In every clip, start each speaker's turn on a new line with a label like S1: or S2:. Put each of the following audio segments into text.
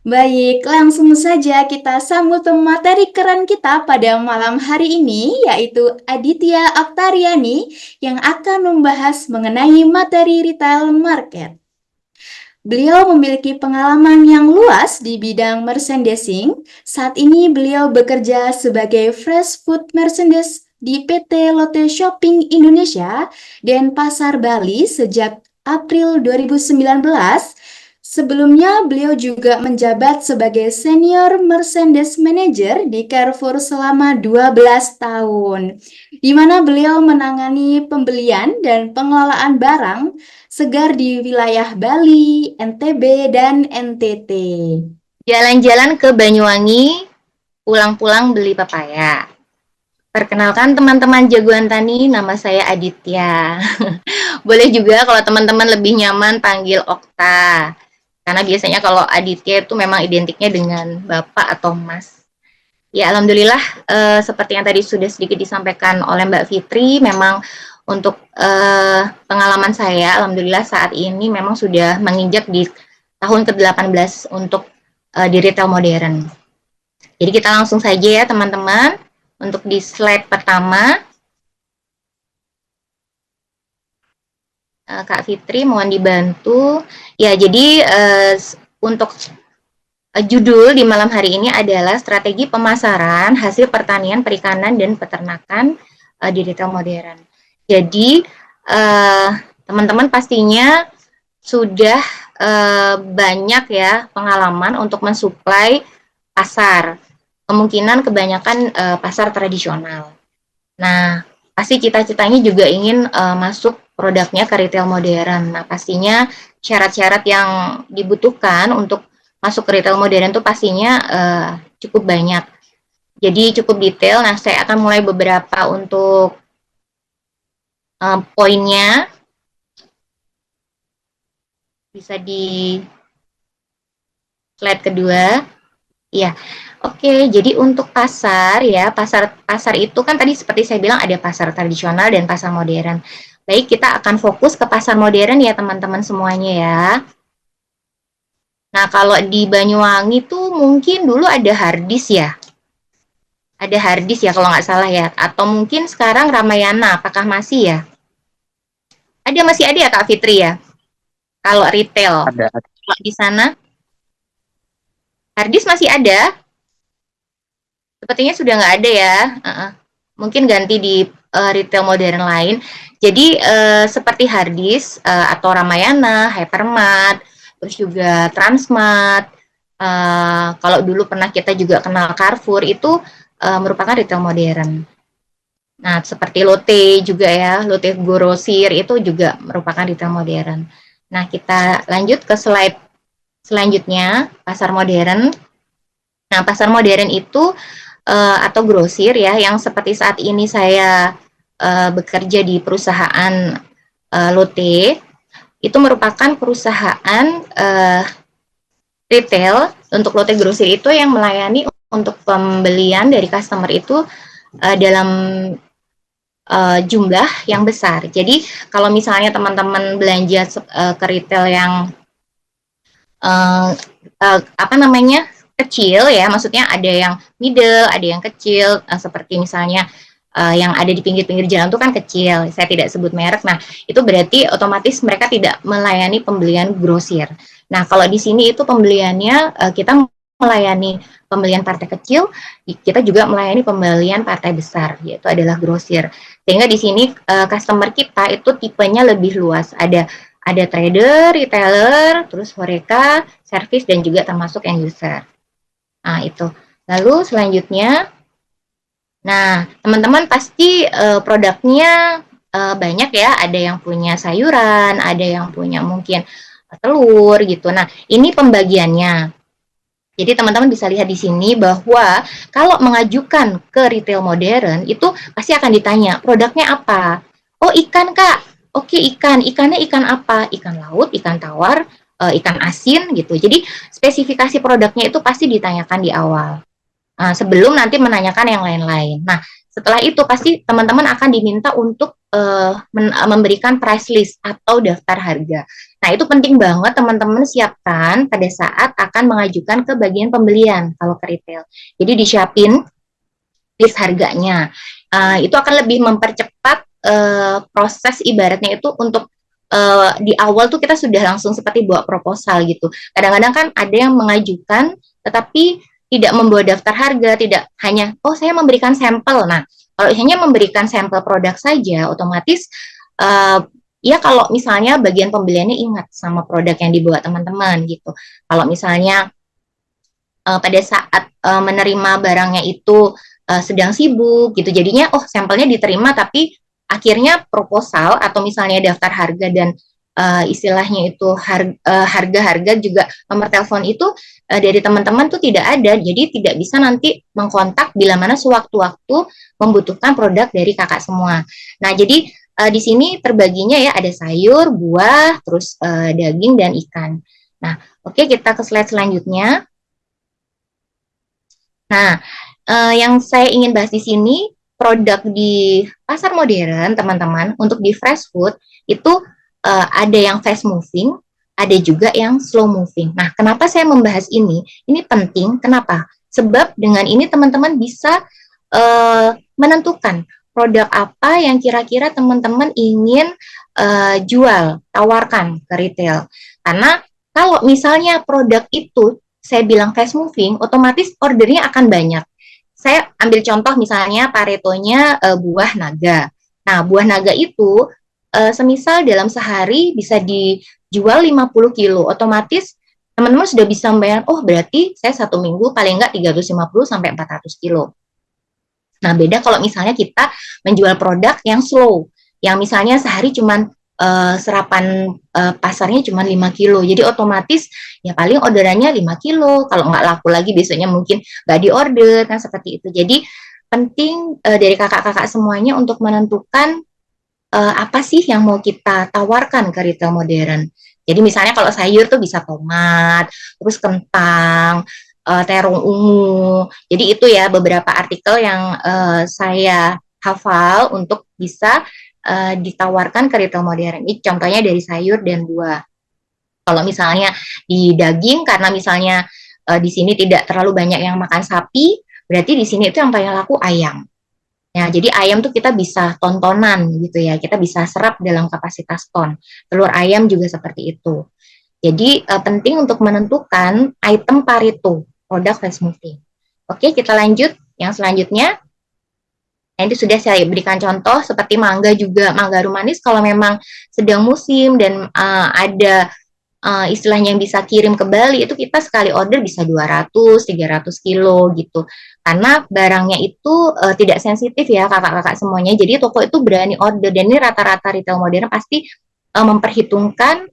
S1: Baik, langsung saja kita sambut pemateri keren kita pada malam hari ini, yaitu Aditya Oktariani yang akan membahas mengenai materi retail market. Beliau memiliki pengalaman yang luas di bidang merchandising. Saat ini beliau bekerja sebagai fresh food merchandise di PT Lotte Shopping Indonesia dan Pasar Bali sejak April 2019. Sebelumnya, beliau juga menjabat sebagai Senior Merchandise Manager di Carrefour selama 12 tahun, di mana beliau menangani pembelian dan pengelolaan barang segar di wilayah Bali, NTB, dan NTT.
S2: Jalan-jalan ke Banyuwangi, pulang-pulang beli pepaya. Perkenalkan teman-teman jagoan tani, nama saya Aditya. Boleh juga kalau teman-teman lebih nyaman panggil Okta. Karena biasanya kalau Aditya itu memang identiknya dengan Bapak atau Mas. Ya, alhamdulillah seperti yang tadi sudah sedikit disampaikan oleh Mbak Fitri, memang untuk pengalaman saya, alhamdulillah saat ini memang sudah menginjak di tahun ke-18 untuk di retail modern. Jadi kita langsung saja ya teman-teman, untuk di slide pertama, Kak Fitri mohon dibantu. Ya, jadi untuk judul di malam hari ini adalah strategi pemasaran hasil pertanian, perikanan, dan peternakan di retail modern. Jadi teman-teman pastinya sudah banyak ya pengalaman untuk mensuplai pasar. Kemungkinan kebanyakan pasar tradisional. Nah, pasti cita-citanya juga ingin masuk produknya ke retail modern. Nah, pastinya syarat-syarat yang dibutuhkan untuk masuk ke retail modern itu pastinya cukup banyak. Jadi cukup detail. Nah, saya akan mulai beberapa untuk poinnya. Bisa di slide kedua. Ya, oke. Jadi untuk pasar ya, pasar itu kan tadi seperti saya bilang ada pasar tradisional dan pasar modern. Baik, kita akan fokus ke pasar modern ya teman-teman semuanya ya. Nah, kalau di Banyuwangi tuh mungkin dulu ada Hardis ya. Ada Hardis ya kalau nggak salah ya. Atau mungkin sekarang Ramayana, apakah masih ya? Masih ada ya Kak Fitri ya? Kalau retail.
S3: Ada.
S2: Kalau di sana, Hardis masih ada? Sepertinya sudah nggak ada ya. Mungkin ganti di retail modern lain. Jadi seperti Hardis atau Ramayana, Hypermart, terus juga Transmart. Kalau dulu pernah kita juga kenal Carrefour itu merupakan retail modern. Nah, seperti Lotte juga ya, Lotte Grosir itu juga merupakan retail modern. Nah, kita lanjut ke slide selanjutnya, pasar modern. Nah, pasar modern itu atau grosir ya, yang seperti saat ini saya bekerja di perusahaan Lotte, itu merupakan perusahaan retail. Untuk Lotte Grosir itu yang melayani untuk pembelian dari customer itu dalam jumlah yang besar. Jadi kalau misalnya teman-teman belanja ke retail yang apa namanya kecil ya, maksudnya ada yang middle, ada yang kecil, seperti misalnya yang ada di pinggir-pinggir jalan itu kan kecil, saya tidak sebut merek. Nah, itu berarti otomatis mereka tidak melayani pembelian grosir. Nah, kalau di sini itu pembeliannya kita melayani pembelian partai kecil, kita juga melayani pembelian partai besar, yaitu adalah grosir. Sehingga di sini customer kita itu tipenya lebih luas. Ada trader, retailer, terus horeca, service, dan juga termasuk end user. Nah, itu. Lalu selanjutnya, nah, teman-teman pasti produknya banyak ya, ada yang punya sayuran, ada yang punya mungkin telur gitu. Nah, ini pembagiannya. Jadi teman-teman bisa lihat di sini bahwa kalau mengajukan ke retail modern itu pasti akan ditanya produknya apa. Oh, ikan Kak. Oke, ikan. Ikannya ikan apa? Ikan laut, ikan tawar, ikan asin gitu. Jadi spesifikasi produknya itu pasti ditanyakan di awal. Sebelum nanti menanyakan yang lain-lain. Nah, setelah itu pasti teman-teman akan diminta untuk memberikan price list atau daftar harga. Nah, itu penting banget teman-teman siapkan pada saat akan mengajukan ke bagian pembelian kalau ke retail. Jadi disiapin list harganya. Itu akan lebih mempercepat proses ibaratnya itu untuk di awal tuh kita sudah langsung seperti buat proposal gitu. Kadang-kadang kan ada yang mengajukan tetapi tidak membawa daftar harga, tidak hanya saya memberikan sampel. Nah, kalau hanya memberikan sampel produk saja, otomatis ya kalau misalnya bagian pembeliannya ingat sama produk yang dibawa teman-teman gitu. Kalau misalnya pada saat menerima barangnya itu sedang sibuk gitu, jadinya sampelnya diterima tapi akhirnya proposal atau misalnya daftar harga dan istilahnya itu harga-harga juga nomor telepon itu dari teman-teman tuh tidak ada, jadi tidak bisa nanti mengkontak bila mana sewaktu-waktu membutuhkan produk dari kakak semua. Nah, jadi di sini terbaginya ya ada sayur, buah, terus daging dan ikan. Nah, oke, kita ke slide selanjutnya. Nah, yang saya ingin bahas di sini produk di pasar modern, teman-teman, untuk di fresh food itu ada yang fast moving, ada juga yang slow moving. Nah, kenapa saya membahas ini? Ini penting. Kenapa? Sebab dengan ini teman-teman bisa menentukan produk apa yang kira-kira teman-teman ingin jual, tawarkan ke retail. Karena kalau misalnya produk itu saya bilang fast moving, otomatis ordernya akan banyak. Saya ambil contoh misalnya paretonya buah naga. Nah, buah naga itu semisal dalam sehari bisa dijual 50 kilo, otomatis teman-teman sudah bisa membayar, berarti saya satu minggu paling enggak 350 sampai 400 kilo. Nah, beda kalau misalnya kita menjual produk yang slow, yang misalnya sehari cuman serapan pasarnya cuma 5 kilo. Jadi otomatis ya paling orderannya 5 kilo. Kalau nggak laku lagi besoknya mungkin nggak diorder, kan seperti itu. Jadi penting dari kakak-kakak semuanya untuk menentukan apa sih yang mau kita tawarkan ke retail modern. Jadi misalnya kalau sayur tuh bisa tomat, terus kentang, terung ungu. Jadi itu ya beberapa artikel yang saya hafal untuk bisa ditawarkan ke retail modern. Ini contohnya dari sayur dan buah. Kalau misalnya di daging, karena misalnya di sini tidak terlalu banyak yang makan sapi, berarti di sini itu yang paling laku ayam. Ya, jadi ayam tuh kita bisa tontonan gitu ya, kita bisa serap dalam kapasitas ton. Telur ayam juga seperti itu. Jadi penting untuk menentukan item Pareto, produk fast moving. Oke, kita lanjut. Yang selanjutnya, nah, itu sudah saya berikan contoh seperti mangga juga, mangga manis kalau memang sedang musim dan ada istilahnya yang bisa kirim ke Bali, itu kita sekali order bisa 200-300 kilo gitu. Karena barangnya itu tidak sensitif ya kakak-kakak semuanya, jadi toko itu berani order, dan ini rata-rata retail modern pasti memperhitungkan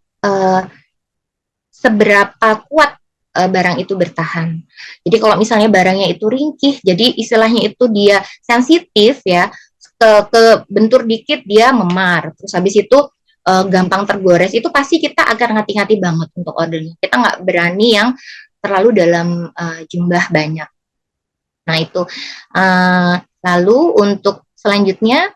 S2: seberapa kuat barang itu bertahan. Jadi kalau misalnya barangnya itu ringkih, jadi istilahnya itu dia sensitif ya, ke bentur dikit dia memar, terus habis itu gampang tergores, itu pasti kita akan hati-hati banget untuk ordernya. Kita nggak berani yang terlalu dalam jumlah banyak. Nah itu. Lalu untuk selanjutnya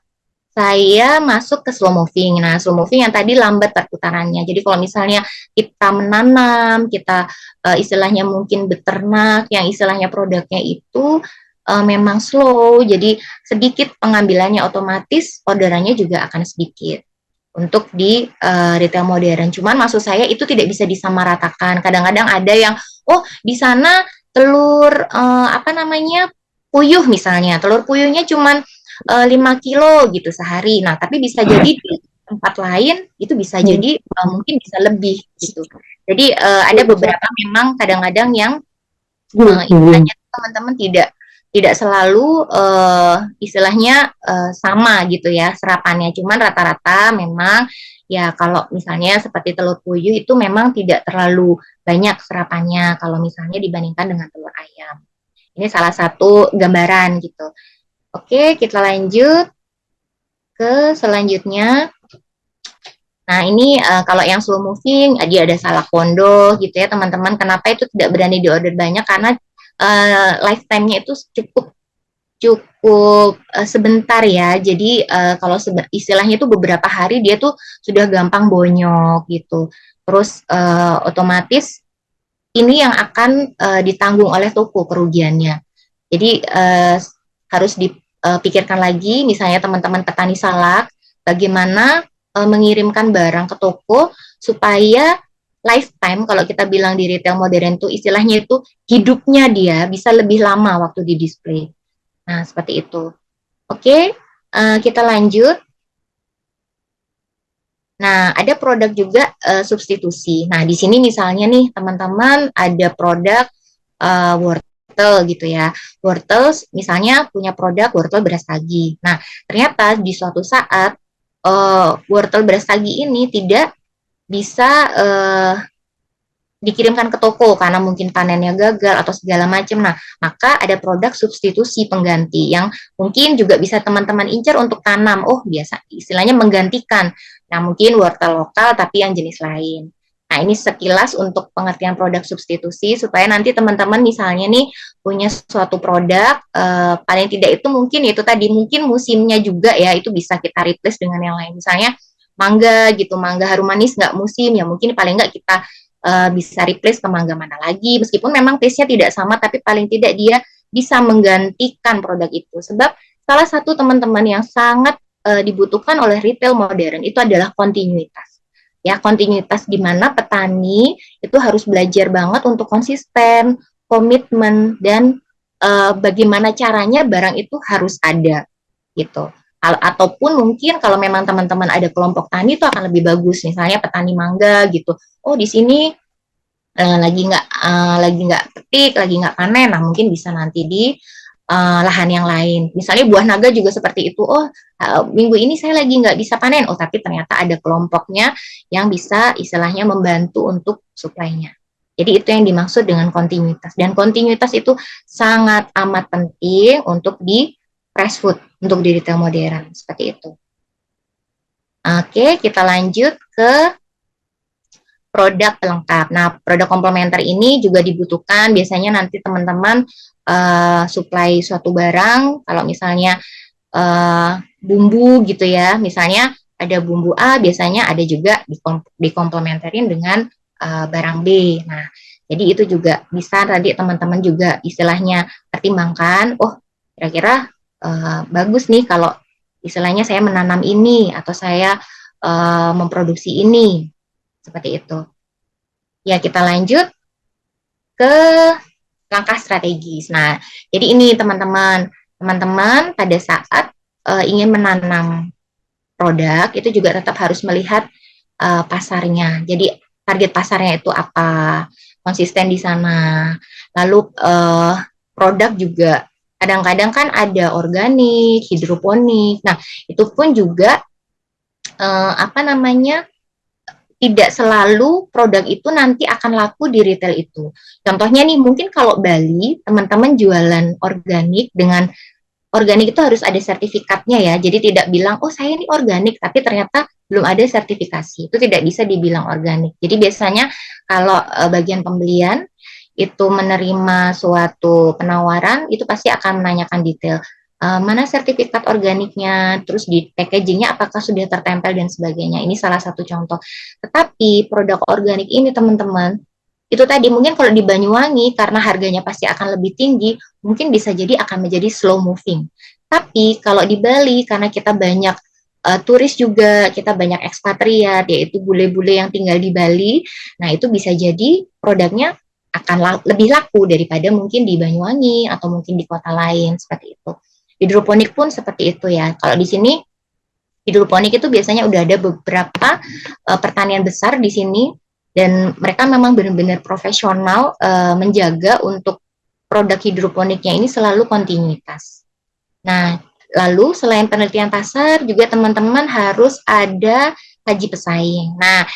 S2: saya masuk ke slow moving. Nah, slow moving yang tadi lambat perputarannya. Jadi kalau misalnya kita menanam, kita istilahnya mungkin beternak, yang istilahnya produknya itu memang slow, jadi sedikit pengambilannya, otomatis orderannya juga akan sedikit untuk di retail modern. Cuman maksud saya itu tidak bisa disamaratakan. Kadang-kadang ada yang, di sana telur puyuh misalnya, telur puyuhnya cuman 5 kilo gitu sehari. Nah, tapi bisa jadi di tempat lain itu bisa jadi mungkin bisa lebih gitu. Jadi ada beberapa memang kadang-kadang yang istilahnya teman-teman tidak selalu istilahnya sama gitu ya serapannya. Cuman rata-rata memang ya kalau misalnya seperti telur puyuh itu memang tidak terlalu banyak serapannya kalau misalnya dibandingkan dengan telur ayam. Ini salah satu gambaran gitu. Oke, kita lanjut ke selanjutnya. Nah, ini kalau yang slow moving, dia ada salah kondo gitu ya teman-teman. Kenapa itu tidak berani diorder banyak? Karena lifetime-nya itu cukup cukup sebentar ya. Jadi kalau istilahnya itu beberapa hari dia tuh sudah gampang bonyok gitu. Terus otomatis ini yang akan ditanggung oleh toko kerugiannya. Jadi harus dipikirkan lagi, misalnya teman-teman petani salak, bagaimana mengirimkan barang ke toko supaya lifetime, kalau kita bilang di retail modern itu istilahnya itu hidupnya dia bisa lebih lama waktu di display. Nah, seperti itu. Oke, kita lanjut. Nah, ada produk juga substitusi. Nah, di sini misalnya nih teman-teman ada produk wortel gitu ya. Wortel misalnya punya produk wortel beras tagi. Nah, ternyata di suatu saat wortel beras tagi ini tidak bisa dikirimkan ke toko karena mungkin panennya gagal atau segala macam. Nah, maka ada produk substitusi pengganti yang mungkin juga bisa teman-teman incar untuk tanam. Oh, biasa istilahnya menggantikan. Nah, mungkin wortel lokal tapi yang jenis lain. Nah, ini sekilas untuk pengertian produk substitusi supaya nanti teman-teman misalnya nih punya suatu produk paling tidak itu mungkin itu tadi mungkin musimnya juga ya itu bisa kita replace dengan yang lain. Misalnya mangga gitu, mangga harum manis nggak musim ya mungkin paling nggak kita bisa replace ke mangga mana lagi meskipun memang taste-nya tidak sama tapi paling tidak dia bisa menggantikan produk itu sebab salah satu teman-teman yang sangat dibutuhkan oleh retail modern itu adalah kontinuitas ya kontinuitas di mana petani itu harus belajar banget untuk konsisten komitmen dan bagaimana caranya barang itu harus ada gitu ataupun mungkin kalau memang teman-teman ada kelompok tani itu akan lebih bagus misalnya petani mangga gitu oh di sini lagi nggak petik lagi nggak panen nah mungkin bisa nanti di lahan yang lain misalnya buah naga juga seperti itu oh minggu ini saya lagi nggak bisa panen oh tapi ternyata ada kelompoknya yang bisa istilahnya membantu untuk suplainya jadi itu yang dimaksud dengan kontinuitas dan kontinuitas itu sangat amat penting untuk di fresh food untuk di retail modern seperti itu. Oke, kita lanjut ke produk pelengkap. Nah, produk komplementer ini juga dibutuhkan biasanya nanti teman-teman supply suatu barang, kalau misalnya bumbu gitu ya, misalnya ada bumbu A, biasanya ada juga dikomplementerin dengan barang B. Nah, jadi itu juga bisa tadi teman-teman juga istilahnya pertimbangkan, oh kira-kira bagus nih kalau istilahnya saya menanam ini atau saya memproduksi ini seperti itu. Ya kita lanjut ke langkah strategis. Nah jadi ini teman-teman pada saat ingin menanam produk itu juga tetap harus melihat pasarnya. Jadi target pasarnya itu apa, konsisten di sana. Lalu produk juga kadang-kadang kan ada organik, hidroponik. Nah, itu pun juga tidak selalu produk itu nanti akan laku di retail itu. Contohnya nih, mungkin kalau Bali, teman-teman jualan organik dengan organik itu harus ada sertifikatnya ya. Jadi tidak bilang, oh saya ini organik, tapi ternyata belum ada sertifikasi. Itu tidak bisa dibilang organik. Jadi biasanya kalau bagian pembelian, itu menerima suatu penawaran, itu pasti akan menanyakan detail. Mana sertifikat organiknya, terus di packagingnya apakah sudah tertempel dan sebagainya. Ini salah satu contoh. Tetapi produk organik ini teman-teman, itu tadi mungkin kalau di Banyuwangi karena harganya pasti akan lebih tinggi, mungkin bisa jadi akan menjadi slow moving. Tapi kalau di Bali karena kita banyak turis juga, kita banyak ekspatriat, yaitu bule-bule yang tinggal di Bali, nah itu bisa jadi produknya akan lebih laku daripada mungkin di Banyuwangi atau mungkin di kota lain seperti itu. Hidroponik pun seperti itu ya. Kalau di sini hidroponik itu biasanya udah ada beberapa pertanian besar di sini dan mereka memang benar-benar profesional menjaga untuk produk hidroponiknya ini selalu kontinuitas. Nah, lalu selain penelitian pasar juga teman-teman harus ada kaji pesaing. Nah,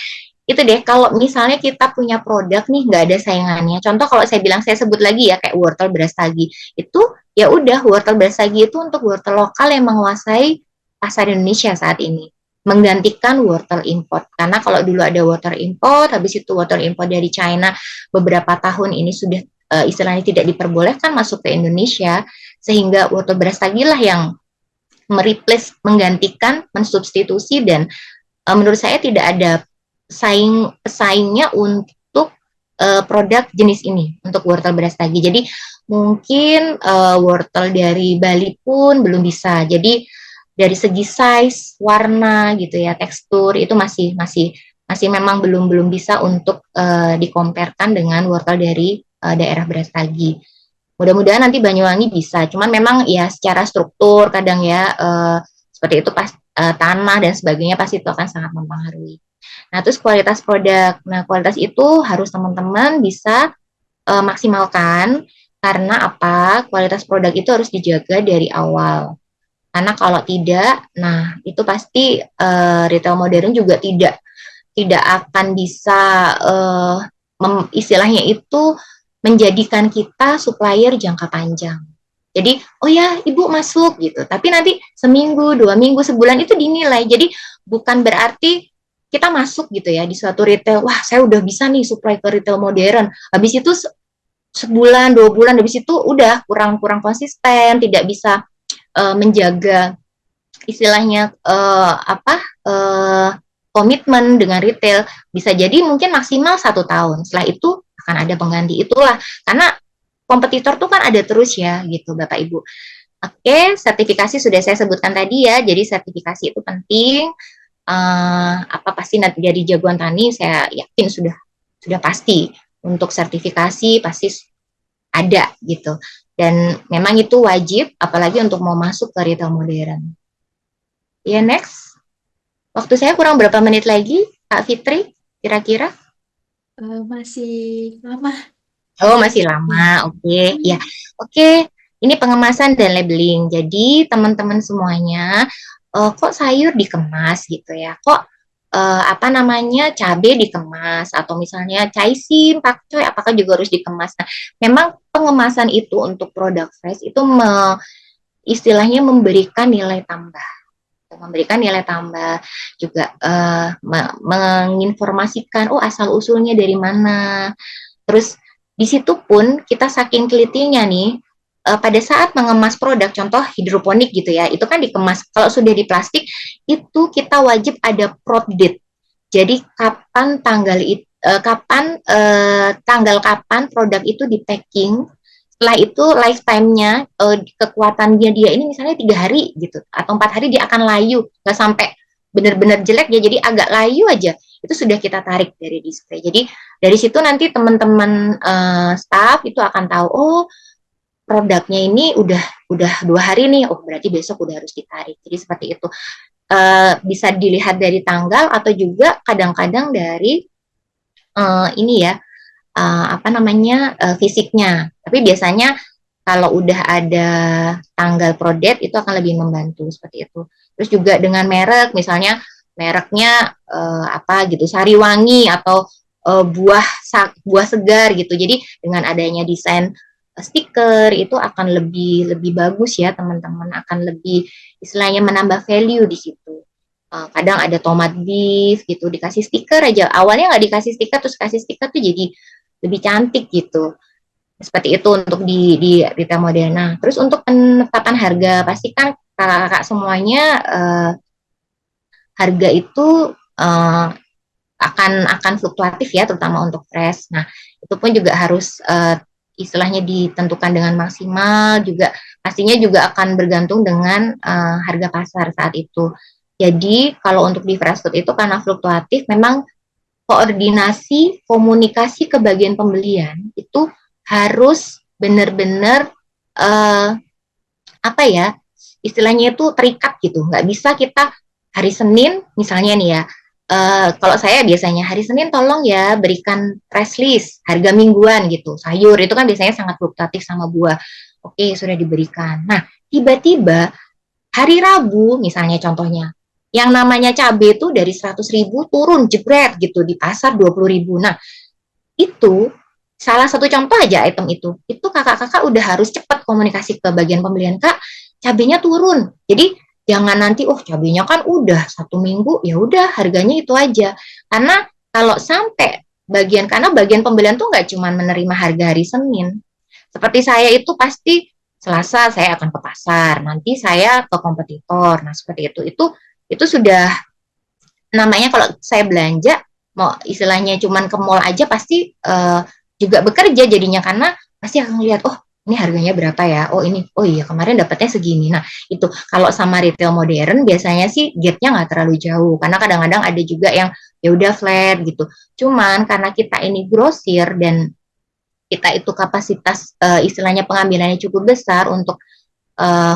S2: itu deh kalau misalnya kita punya produk nih nggak ada saingannya. Contoh kalau saya bilang saya sebut lagi ya kayak wortel beras tagi. Itu ya udah wortel beras tagi itu untuk wortel lokal yang menguasai pasar Indonesia saat ini. Menggantikan wortel import. Karena kalau dulu ada wortel import, habis itu wortel import dari China beberapa tahun ini sudah istilahnya tidak diperbolehkan masuk ke Indonesia. sehingga wortel beras tagi lah yang menggantikan, mensubstitusi, dan menurut saya tidak ada pesaingnya untuk produk jenis ini untuk wortel beras tagi. Jadi mungkin wortel dari Bali pun belum bisa. Jadi dari segi size, warna gitu ya, tekstur itu masih memang belum bisa untuk dikompetkan dengan wortel dari daerah beras tagi. Mudah-mudahan nanti Banyuwangi bisa. Cuman memang ya secara struktur kadang ya seperti itu tanah dan sebagainya pasti itu akan sangat mempengaruhi. Nah, terus kualitas produk. Nah, kualitas itu harus teman-teman bisa maksimalkan karena apa? Kualitas produk itu harus dijaga dari awal. Karena kalau tidak, nah itu pasti retail modern juga tidak akan bisa istilahnya itu menjadikan kita supplier jangka panjang. Jadi, oh ya, ibu masuk gitu. Tapi nanti seminggu, 2 minggu, sebulan itu dinilai. Jadi bukan berarti kita masuk gitu ya di suatu retail. Wah, saya udah bisa nih supply ke retail modern. Habis itu sebulan, 2 bulan, habis itu udah kurang konsisten, tidak bisa menjaga istilahnya komitmen dengan retail. Bisa jadi mungkin maksimal 1 tahun. Setelah itu akan ada pengganti, itulah karena kompetitor tuh kan ada terus ya gitu Bapak Ibu. Oke, sertifikasi sudah saya sebutkan tadi ya, jadi sertifikasi itu penting. Pasti nanti jadi jagoan tani, saya yakin sudah pasti untuk sertifikasi pasti ada gitu, dan memang itu wajib apalagi untuk mau masuk ke retail modern. Ya, next. Waktu saya kurang berapa menit lagi Kak Fitri kira-kira?
S1: Masih lama.
S2: Oh, masih lama. Oke, ya. Oke, ini pengemasan dan labeling. Jadi, teman-teman semuanya, kok sayur dikemas gitu ya? Kok cabai dikemas atau misalnya caisim, pakcoy, apakah juga harus dikemas? Nah, memang pengemasan itu untuk produk fresh itu istilahnya memberikan nilai tambah juga menginformasikan asal usulnya dari mana. Terus di situ pun kita saking telitinya nih, pada saat mengemas produk, contoh hidroponik gitu ya, itu kan dikemas. Kalau sudah di plastik, itu kita wajib ada prod date. Jadi kapan kapan produk itu di packing. Setelah itu lifetime-nya, kekuatannya dia ini misalnya 3 hari gitu, atau 4 hari dia akan layu, nggak sampai benar-benar jelek ya, jadi agak layu aja, itu sudah kita tarik dari display. Jadi dari situ nanti teman-teman staff itu akan tahu, oh produknya ini udah 2 hari nih, oh berarti besok udah harus ditarik. Jadi seperti itu. Bisa dilihat dari tanggal atau juga kadang-kadang dari ini ya, fisiknya. Tapi biasanya kalau udah ada tanggal prodate itu akan lebih membantu seperti itu. Terus juga dengan merek, misalnya mereknya gitu, Sariwangi atau buah segar gitu. Jadi dengan adanya desain stiker itu akan lebih bagus ya teman-teman, akan lebih istilahnya menambah value di situ. Kadang ada tomat beef gitu, dikasih stiker aja. Awalnya nggak dikasih stiker, terus kasih stiker tuh jadi lebih cantik gitu. Seperti itu untuk di retail modern. Nah, terus untuk penetapan harga, pastikan kakak-kakak semuanya harga itu akan fluktuatif ya, terutama untuk fresh. Nah, itu pun juga harus istilahnya ditentukan dengan maksimal, juga pastinya juga akan bergantung dengan harga pasar saat itu. Jadi kalau untuk di fresh food itu karena fluktuatif, memang koordinasi, komunikasi ke bagian pembelian itu harus benar-benar istilahnya itu terikat gitu. Nggak bisa kita hari Senin misalnya nih ya, kalau saya biasanya hari Senin tolong ya berikan press list harga mingguan gitu. Sayur itu kan biasanya sangat fluktuatif sama buah. Oke, sudah diberikan. Nah, tiba-tiba hari Rabu misalnya contohnya, yang namanya cabai itu dari 100.000 turun jebret gitu di pasar 20.000. Nah, itu salah satu contoh aja item itu. Itu kakak-kakak udah harus cepat komunikasi ke bagian pembelian, Kak, cabainya turun. Jadi jangan nanti cabainya kan udah 1 minggu, ya udah harganya itu aja. Karena kalau sampai karena bagian pembelian tuh nggak cuma menerima harga hari Senin. Seperti saya itu pasti Selasa saya akan ke pasar, nanti saya ke kompetitor. Nah, seperti itu. Itu sudah namanya kalau saya belanja mau istilahnya cuman ke mall aja pasti juga bekerja jadinya karena pasti akan lihat oh ini harganya berapa ya, oh ini oh iya kemarin dapatnya segini. Nah itu kalau sama retail modern biasanya sih gap-nya nggak terlalu jauh karena kadang-kadang ada juga yang ya udah flat gitu, cuman karena kita ini grosir dan kita itu kapasitas istilahnya pengambilannya cukup besar untuk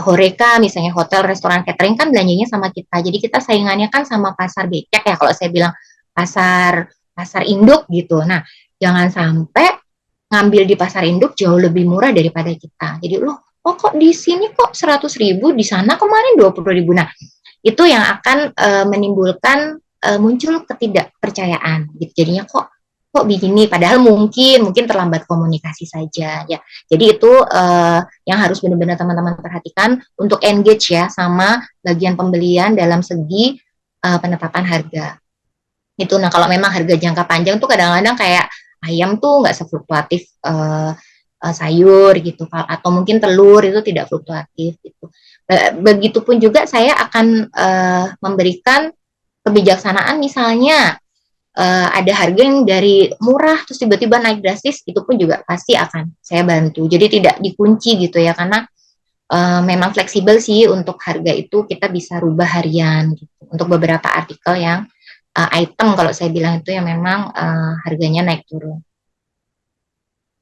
S2: Horeca misalnya hotel, restoran, catering kan belanjanya sama kita. Jadi kita saingannya kan sama pasar becek ya kalau saya bilang pasar pasar induk gitu. Nah, jangan sampai ngambil di pasar induk jauh lebih murah daripada kita. Jadi loh, oh kok di sini kok 100.000, di sana kemarin 20.000. Nah, itu yang akan menimbulkan muncul ketidakpercayaan gitu. Jadinya kok begini padahal mungkin terlambat komunikasi saja ya. Jadi itu yang harus benar-benar teman-teman perhatikan untuk engage ya sama bagian pembelian dalam segi penetapan harga. Itu nah kalau memang harga jangka panjang tuh kadang-kadang kayak ayam tuh nggak sefluktuatif sayur gitu atau mungkin telur itu tidak fluktuatif gitu. Begitupun juga saya akan memberikan kebijaksanaan misalnya ada harga yang dari murah terus tiba-tiba naik drastis itu pun juga pasti akan saya bantu. Jadi tidak dikunci gitu ya karena memang fleksibel sih untuk harga itu kita bisa rubah harian gitu. Untuk beberapa artikel yang item kalau saya bilang itu yang memang harganya naik turun.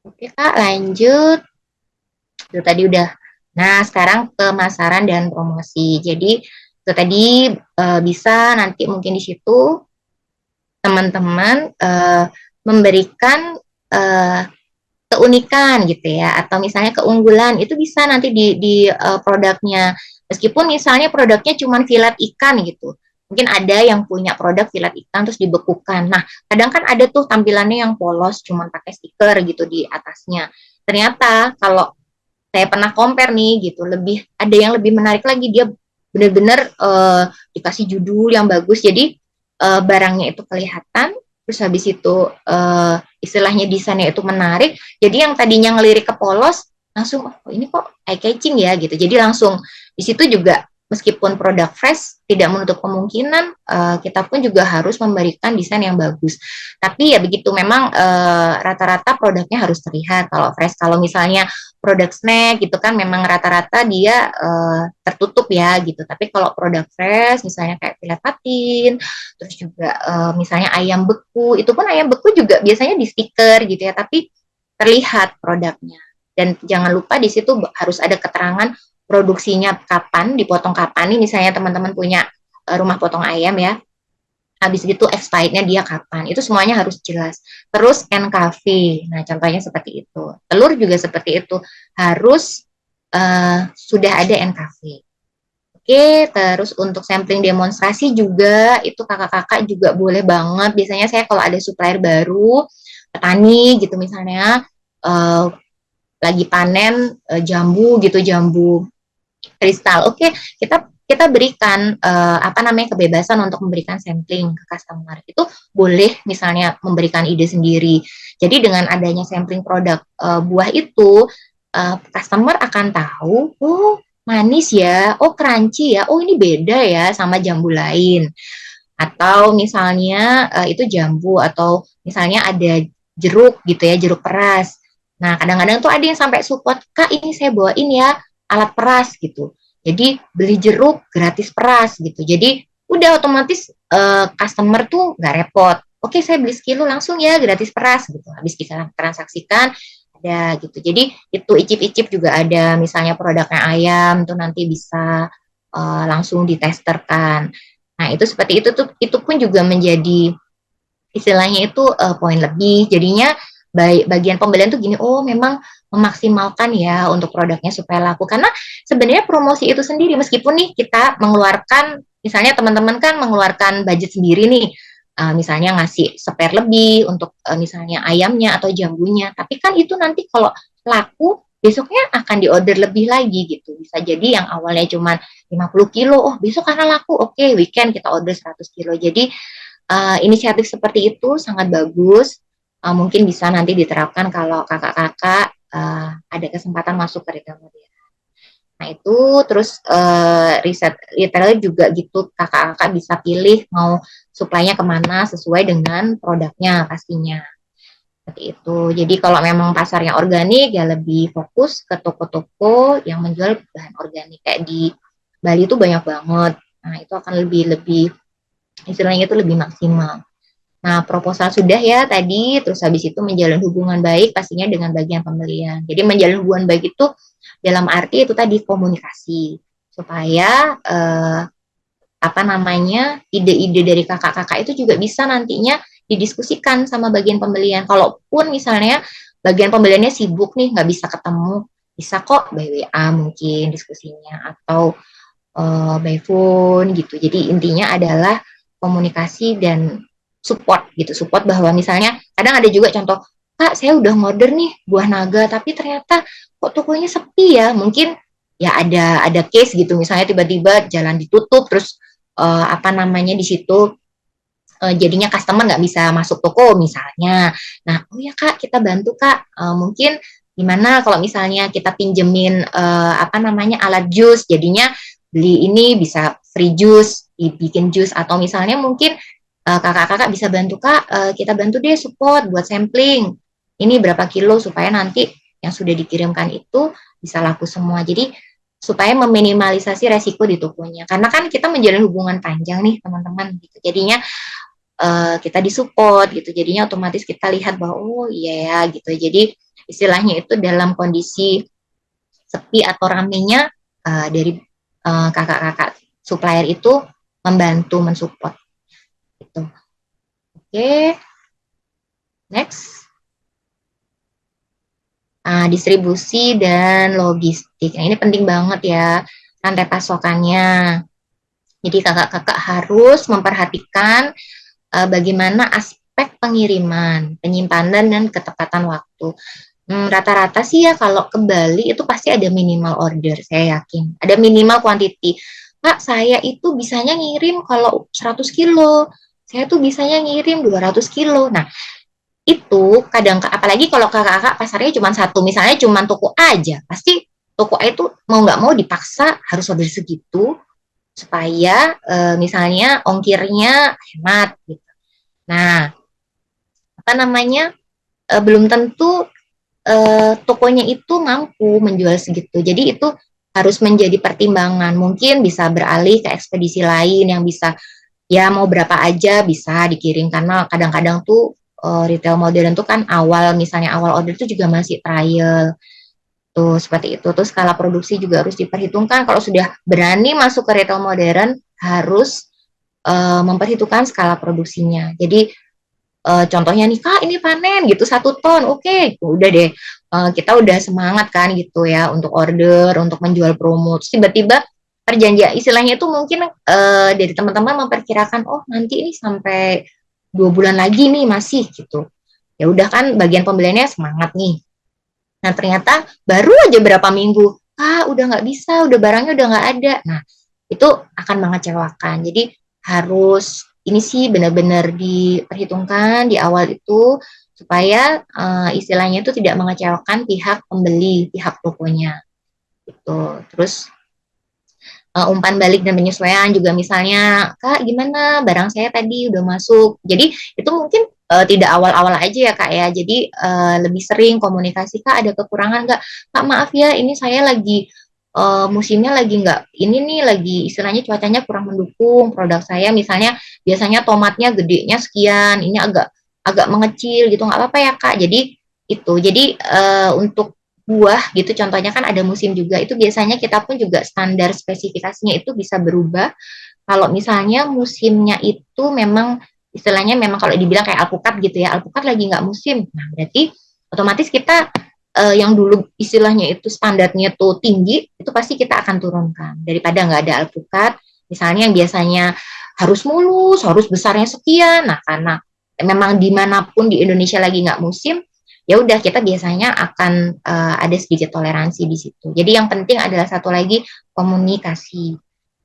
S2: Oke Kak, lanjut. Itu tadi udah. Nah, sekarang pemasaran dan promosi. Jadi itu tadi bisa nanti mungkin di situ teman-teman memberikan keunikan gitu ya atau misalnya keunggulan itu bisa nanti di produknya meskipun misalnya produknya cuma filet ikan gitu mungkin ada yang punya produk filet ikan terus dibekukan. Nah kadang kan ada tuh tampilannya yang polos cuma pakai stiker gitu di atasnya, ternyata kalau saya pernah compare nih gitu lebih ada yang lebih menarik lagi, dia benar-benar dikasih judul yang bagus jadi barangnya itu kelihatan terus habis itu istilahnya desainnya itu menarik jadi yang tadinya ngelirik ke polos langsung oh ini kok eye catching ya gitu, jadi langsung di situ juga meskipun produk fresh tidak menutup kemungkinan kita pun juga harus memberikan desain yang bagus, tapi ya begitu memang rata-rata produknya harus terlihat kalau fresh. Kalau misalnya produk snack gitu kan memang rata-rata dia tertutup ya gitu, tapi kalau produk fresh misalnya kayak filet patin terus juga misalnya ayam beku itu pun ayam beku juga biasanya di stiker gitu ya tapi terlihat produknya, dan jangan lupa di situ harus ada keterangan produksinya kapan, dipotong kapan nih misalnya teman-teman punya rumah potong ayam ya, habis itu expirednya dia kapan, itu semuanya harus jelas. Terus NKV, nah contohnya seperti itu, telur juga seperti itu harus sudah ada NKV. Oke, terus untuk sampling demonstrasi juga itu kakak-kakak juga boleh banget. Biasanya saya kalau ada supplier baru, petani gitu misalnya lagi panen jambu gitu, jambu kristal. Oke, kita berikan apa namanya kebebasan untuk memberikan sampling ke customer. Itu boleh misalnya memberikan ide sendiri. Jadi dengan adanya sampling produk buah itu customer akan tahu, oh manis ya, oh crunchy ya, oh ini beda ya sama jambu lain. Atau misalnya itu jambu atau misalnya ada jeruk gitu ya, jeruk peras. Nah, kadang-kadang tuh ada yang sampai support, Kak ini saya bawain ya alat peras gitu. Jadi beli jeruk gratis peras gitu. Jadi udah otomatis customer tuh nggak repot. Oke, saya beli sekilo langsung ya gratis peras gitu. Habis kita transaksikan ada gitu. Jadi itu icip-icip juga ada. Misalnya produknya ayam tuh nanti bisa langsung ditesterkan. Nah itu seperti itu pun juga menjadi istilahnya itu poin lebih. Jadinya bagian pembelian tuh gini, oh memang memaksimalkan ya untuk produknya supaya laku. Karena sebenarnya promosi itu sendiri meskipun nih kita mengeluarkan misalnya teman-teman kan mengeluarkan budget sendiri nih. Misalnya ngasih spare lebih untuk misalnya ayamnya atau jambunya, tapi kan itu nanti kalau laku besoknya akan diorder lebih lagi gitu. Bisa jadi yang awalnya cuma 50 kilo, oh besok karena laku, oke weekend kita order 100 kilo. Jadi inisiatif seperti itu sangat bagus, mungkin bisa nanti diterapkan kalau kakak-kakak ada kesempatan masuk ke retail modern. Nah itu terus riset retailer juga gitu, kakak-kakak bisa pilih mau suplainya kemana sesuai dengan produknya pastinya. Seperti itu. Jadi kalau memang pasarnya organik ya lebih fokus ke toko-toko yang menjual bahan organik. Kayak di Bali itu banyak banget. Nah itu akan lebih lebih istilahnya itu lebih maksimal. Nah, proposal sudah ya tadi, terus habis itu menjalin hubungan baik pastinya dengan bagian pembelian. Jadi menjalin hubungan baik itu dalam arti itu tadi komunikasi supaya apa namanya ide-ide dari kakak-kakak itu juga bisa nantinya didiskusikan sama bagian pembelian. Kalaupun misalnya bagian pembeliannya sibuk nih nggak bisa ketemu, bisa kok by WA mungkin diskusinya atau by phone gitu. Jadi intinya adalah komunikasi dan support gitu. Support bahwa misalnya kadang ada juga contoh, Kak saya udah ngorder nih buah naga tapi ternyata kok tokonya sepi ya. Mungkin ya ada case gitu misalnya tiba-tiba jalan ditutup terus apa namanya di situ jadinya customer nggak bisa masuk toko misalnya. Nah, oh ya Kak, kita bantu Kak. Mungkin gimana kalau misalnya kita pinjemin apa namanya alat jus, jadinya beli ini bisa free jus, bikin jus atau misalnya mungkin kakak-kakak bisa bantu Kak, kita bantu deh support buat sampling. Ini berapa kilo supaya nanti yang sudah dikirimkan itu bisa laku semua. Jadi supaya meminimalisasi resiko di tokonya. Karena kan kita menjalin hubungan panjang nih teman-teman gitu. Jadinya kita disupport gitu. Jadinya otomatis kita lihat bahwa oh iya ya gitu. Jadi istilahnya itu dalam kondisi sepi atau ramenya dari kakak-kakak supplier itu membantu mensupport gitu. Oke, next. Distribusi dan logistik. Nah, ini penting banget ya rantai pasokannya. Jadi kakak-kakak harus memperhatikan bagaimana aspek pengiriman, penyimpanan dan ketepatan waktu. Rata-rata sih ya kalau ke Bali itu pasti ada minimal order, saya yakin. Ada minimal quantity. Kak, saya itu bisanya ngirim kalau 100 kilo. Saya tuh bisanya ngirim 200 kilo. Nah, itu kadang apalagi kalau kakak-kakak pasarnya cuma satu, misalnya cuma toko A aja, pasti toko A itu mau nggak mau dipaksa harus order segitu supaya misalnya ongkirnya hemat gitu. Nah, apa namanya belum tentu tokonya itu mampu menjual segitu. Jadi itu harus menjadi pertimbangan. Mungkin bisa beralih ke ekspedisi lain yang bisa ya mau berapa aja bisa dikirim karena kadang-kadang tuh retail modern tuh kan awal misalnya awal order tuh juga masih trial tuh seperti itu. Terus skala produksi juga harus diperhitungkan. Kalau sudah berani masuk ke retail modern harus memperhitungkan skala produksinya. Jadi contohnya nih Kak ini panen gitu 1 ton, oke, udah deh kita udah semangat kan gitu ya untuk order, untuk menjual promo. Terus tiba-tiba perjanjian istilahnya itu mungkin dari teman-teman memperkirakan oh nanti ini sampai 2 bulan lagi nih masih gitu. Ya udah kan bagian pembeliannya semangat nih. Nah ternyata baru aja berapa minggu, udah nggak bisa, udah barangnya udah nggak ada. Nah itu akan mengecewakan. Jadi harus ini sih benar-benar diperhitungkan di awal itu supaya istilahnya itu tidak mengecewakan pihak pembeli, pihak tokonya. Gitu. Terus umpan balik dan penyesuaian juga misalnya, Kak gimana barang saya tadi udah masuk. Jadi itu mungkin tidak awal-awal aja ya Kak ya. Jadi lebih sering komunikasi, Kak ada kekurangan nggak? Kak maaf ya ini saya lagi musimnya lagi nggak ini nih lagi istilahnya cuacanya kurang mendukung produk saya misalnya biasanya tomatnya gedenya sekian ini agak agak mengecil gitu nggak apa-apa ya Kak jadi untuk buah gitu contohnya kan ada musim juga itu biasanya kita pun juga standar spesifikasinya itu bisa berubah kalau misalnya musimnya itu memang istilahnya memang kalau dibilang kayak alpukat gitu ya alpukat lagi nggak musim nah berarti otomatis kita yang dulu istilahnya itu standarnya tuh tinggi, itu pasti kita akan turunkan. Daripada nggak ada alpukat, misalnya yang biasanya harus mulus, harus besarnya sekian, nah karena memang dimanapun di Indonesia lagi nggak musim, ya udah kita biasanya akan ada sedikit toleransi di situ. Jadi yang penting adalah satu lagi komunikasi.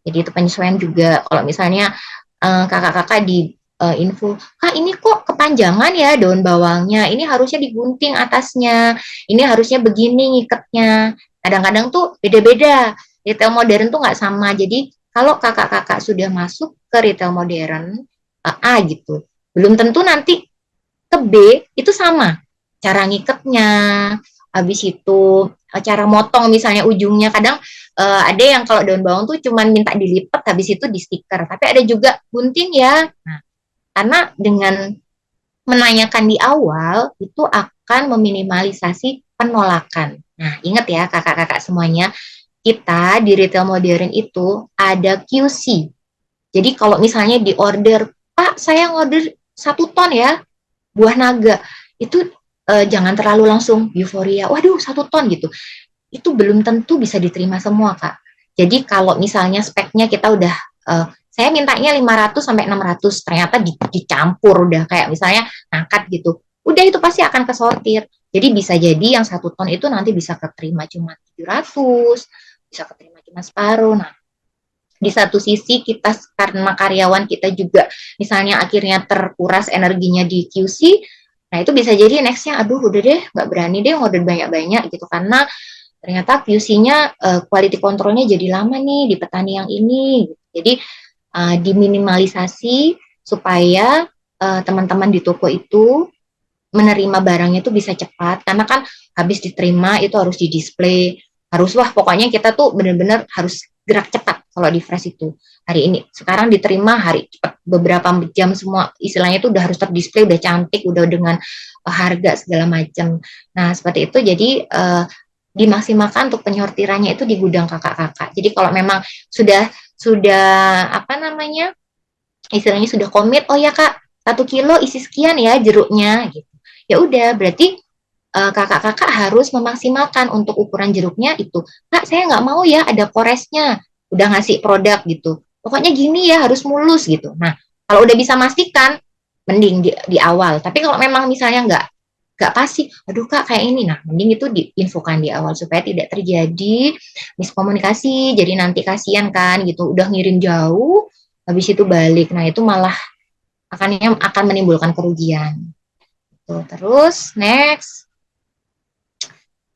S2: Jadi itu penyesuaian juga. Kalau misalnya kakak-kakak di info, Kak ini kok kepanjangan ya daun bawangnya, ini harusnya digunting atasnya, ini harusnya begini ngikatnya. Kadang-kadang tuh beda-beda. Retail modern tuh nggak sama. Jadi kalau kakak-kakak sudah masuk ke retail modern A gitu, belum tentu nanti ke B itu sama. Cara ngiketnya, habis itu cara motong misalnya ujungnya. Kadang ada yang kalau daun bawang tuh cuman minta dilipat, habis itu di stiker. Tapi ada juga gunting ya. Nah, karena dengan menanyakan di awal itu akan meminimalisasi penolakan. Nah, ingat ya kakak-kakak semuanya, kita di retail modern itu ada QC. Jadi kalau misalnya di order, Pak, saya ngorder 1 ton ya, buah naga, itu jangan terlalu langsung euforia, waduh 1 ton gitu. Itu belum tentu bisa diterima semua, Kak. Jadi kalau misalnya speknya kita udah saya mintanya 500 sampai 600, ternyata dicampur udah kayak misalnya ngangkat gitu. Udah itu pasti akan kesortir. Jadi bisa jadi yang 1 ton itu nanti bisa keterima cuma 700, bisa keterima cuma separuh. Nah, di satu sisi kita karena karyawan kita juga misalnya akhirnya terkuras energinya di QC, nah itu bisa jadi nextnya aduh udah deh nggak berani deh ngorder banyak-banyak gitu karena ternyata QC-nya quality controlnya jadi lama nih di petani yang ini gitu. Jadi diminimalisasi supaya teman-teman di toko itu menerima barangnya itu bisa cepat karena kan habis diterima itu harus di display, harus wah pokoknya kita tuh benar-benar harus gerak cepat kalau di fresh itu hari ini sekarang diterima hari cepat beberapa jam semua istilahnya itu udah harus terdisplay udah cantik udah dengan harga segala macam. Nah seperti itu jadi dimaksimalkan untuk penyortirannya itu di gudang kakak-kakak. Jadi kalau memang sudah apa namanya istilahnya sudah komit, oh ya kak 1 kilo isi sekian ya jeruknya gitu. Ya udah berarti kakak-kakak harus memaksimalkan untuk ukuran jeruknya itu. Kak saya nggak mau ya ada koresnya. Udah ngasih produk gitu. Pokoknya gini ya harus mulus gitu. Nah kalau udah bisa pastikan mending di awal. Tapi kalau memang misalnya nggak pasti, aduh kak kayak ini, nah mending itu diinfokan di awal supaya tidak terjadi miskomunikasi. Jadi nanti kasihan kan gitu, udah ngirim jauh, habis itu balik, nah itu malah akan menimbulkan kerugian. Tuh, terus next.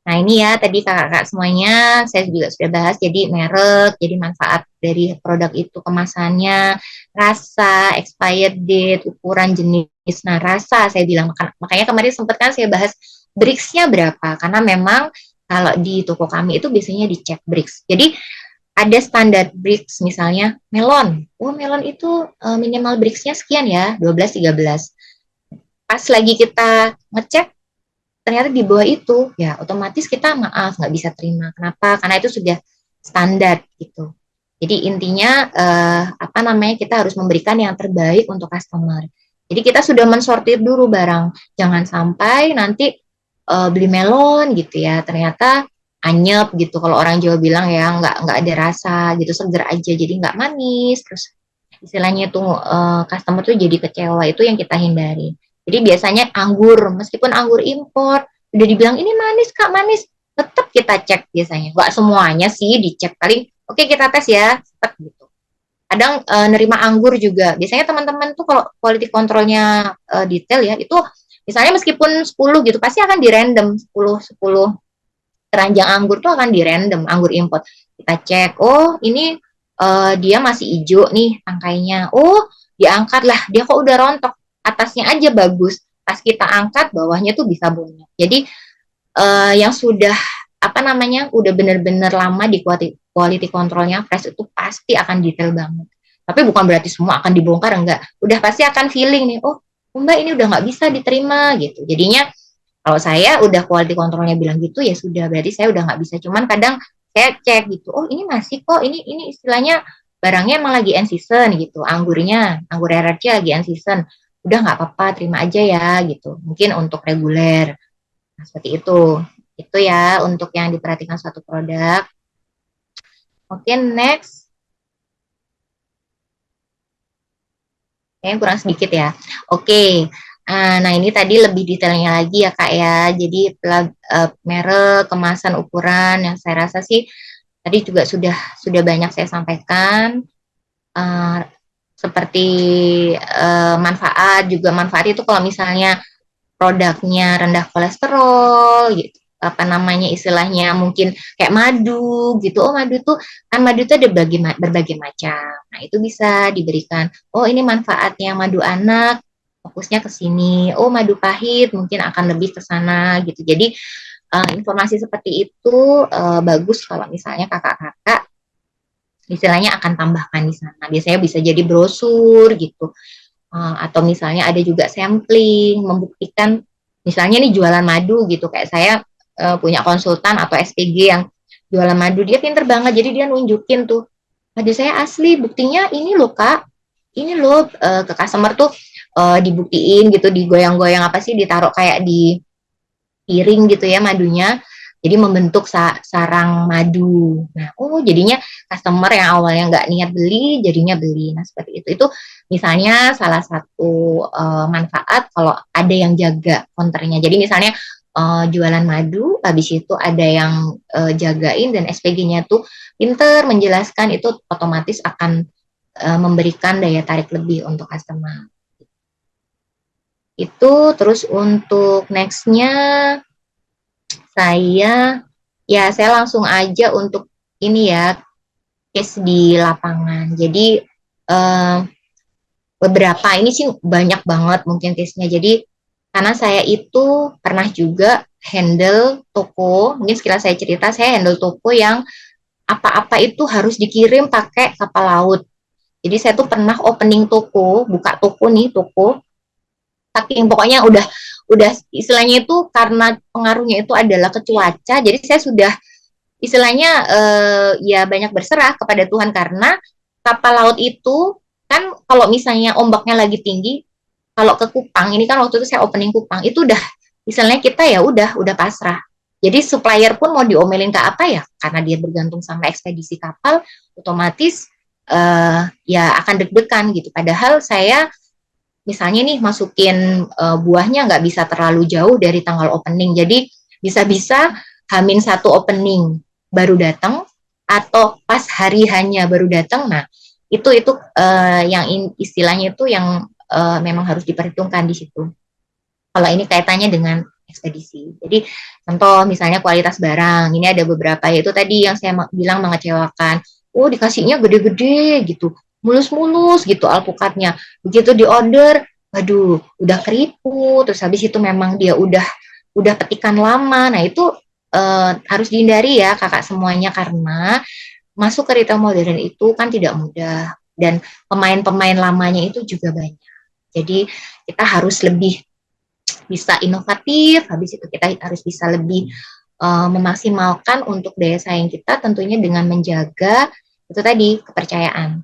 S2: Nah ini ya tadi kakak-kakak semuanya saya juga sudah bahas jadi merek, jadi manfaat dari produk itu kemasannya, rasa, expired date, ukuran jenis. Nah rasa saya bilang makanya kemarin sempat kan saya bahas Brix-nya berapa karena memang kalau di toko kami itu biasanya dicek Brix. Jadi ada standar Brix misalnya melon. Oh melon itu minimal Brix-nya sekian ya, 12 13. Pas lagi kita ngecek ternyata di bawah itu ya otomatis kita maaf nggak bisa terima. Kenapa? Karena itu sudah standar gitu. Jadi intinya apa namanya kita harus memberikan yang terbaik untuk customer. Jadi kita sudah mensortir dulu barang, jangan sampai nanti beli melon gitu ya ternyata anyep gitu. Kalau orang Jawa bilang ya nggak ada rasa gitu, seger aja jadi nggak manis. Terus istilahnya itu customer tuh jadi kecewa, itu yang kita hindari. Jadi biasanya anggur, meskipun anggur impor, udah dibilang ini manis kak, manis, tetap kita cek biasanya. Nggak semuanya sih dicek, paling oke kita tes ya, tetap gitu. Kadang nerima anggur juga. Biasanya teman-teman tuh kalau quality controlnya detail ya, itu misalnya meskipun 10 gitu, pasti akan di random 10 keranjang anggur tuh akan di random, anggur import. Kita cek, oh ini dia masih hijau nih tangkainya. Oh, diangkat lah, dia kok udah rontok. Atasnya aja bagus. Pas kita angkat, bawahnya tuh bisa bonyok. Jadi yang sudah apa namanya udah bener-bener lama di quality controlnya fresh itu pasti akan detail banget. Tapi bukan berarti semua akan dibongkar, enggak. Udah pasti akan feeling nih, oh mbak ini udah nggak bisa diterima gitu. Jadinya kalau saya udah quality controlnya bilang gitu ya sudah berarti saya udah nggak bisa. Cuman kadang saya cek gitu, oh ini masih kok, ini istilahnya barangnya emang lagi end season gitu, anggurnya, anggur RRC lagi end season, udah nggak apa-apa, terima aja ya gitu. Mungkin untuk reguler, nah, seperti itu ya untuk yang diperhatikan suatu produk. Oke, next. Kayaknya kurang sedikit ya. Oke, nah ini tadi lebih detailnya lagi ya Kak ya. Jadi merek, kemasan, ukuran yang saya rasa sih tadi juga sudah banyak saya sampaikan. Uh, seperti manfaat itu kalau misalnya produknya rendah kolesterol gitu. apa namanya istilahnya mungkin kayak madu gitu. Oh madu tuh kan madu tuh ada berbagai macam. Nah itu bisa diberikan. Oh ini manfaatnya madu anak, fokusnya ke sini. Oh madu pahit mungkin akan lebih ke sana gitu. Jadi informasi seperti itu bagus kalau misalnya kakak-kakak istilahnya akan tambahkan di sana. Biasanya bisa jadi brosur gitu. Atau misalnya ada juga sampling membuktikan misalnya nih jualan madu gitu kayak saya punya konsultan atau SPG yang jualan madu dia pinter banget jadi dia nunjukin tuh madu saya asli buktinya ini loh kak ini loh ke customer tuh dibuktiin gitu digoyang-goyang apa sih ditaruh kayak di piring gitu ya madunya jadi membentuk sarang madu. Nah, oh jadinya customer yang awalnya nggak niat beli, jadinya beli. Nah, seperti itu. Itu misalnya salah satu manfaat kalau ada yang jaga konternya. Jadi misalnya jualan madu, habis itu ada yang jagain dan SPG-nya tuh pinter menjelaskan itu otomatis akan memberikan daya tarik lebih untuk customer. Itu terus untuk next-nya saya langsung aja untuk ini ya case di lapangan. Jadi eh, beberapa ini sih banyak banget mungkin case-nya. Jadi karena saya itu pernah juga handle toko, mungkin sekilas saya cerita, saya handle toko yang apa-apa itu harus dikirim pakai kapal laut. Jadi saya tuh pernah opening toko, buka toko nih, toko saking pokoknya udah istilahnya itu karena pengaruhnya itu adalah ke cuaca jadi saya sudah istilahnya ya banyak berserah kepada Tuhan karena kapal laut itu kan kalau misalnya ombaknya lagi tinggi kalau ke Kupang ini kan waktu itu saya opening Kupang itu udah istilahnya kita ya udah pasrah jadi supplier pun mau diomelin ke apa ya karena dia bergantung sama ekspedisi kapal otomatis ya akan deg-degan gitu padahal saya misalnya nih masukin buahnya nggak bisa terlalu jauh dari tanggal opening. Jadi bisa-bisa hamin satu opening baru datang atau pas hari hanya baru datang. Nah itu yang istilahnya itu yang memang harus diperhitungkan di situ. Kalau ini kaitannya dengan ekspedisi. Jadi contoh misalnya kualitas barang. Ini ada beberapa yaitu tadi yang saya bilang mengecewakan. Oh dikasihnya gede-gede gitu mulus-mulus gitu alpukatnya. Begitu di order, waduh, udah keriput. Terus habis itu memang dia udah petikan lama. Nah itu harus dihindari ya kakak semuanya karena masuk ke retail modern itu kan tidak mudah dan pemain-pemain lamanya itu juga banyak. Jadi kita harus lebih bisa inovatif, habis itu kita harus bisa lebih memaksimalkan untuk daya saing kita tentunya dengan menjaga itu tadi kepercayaan.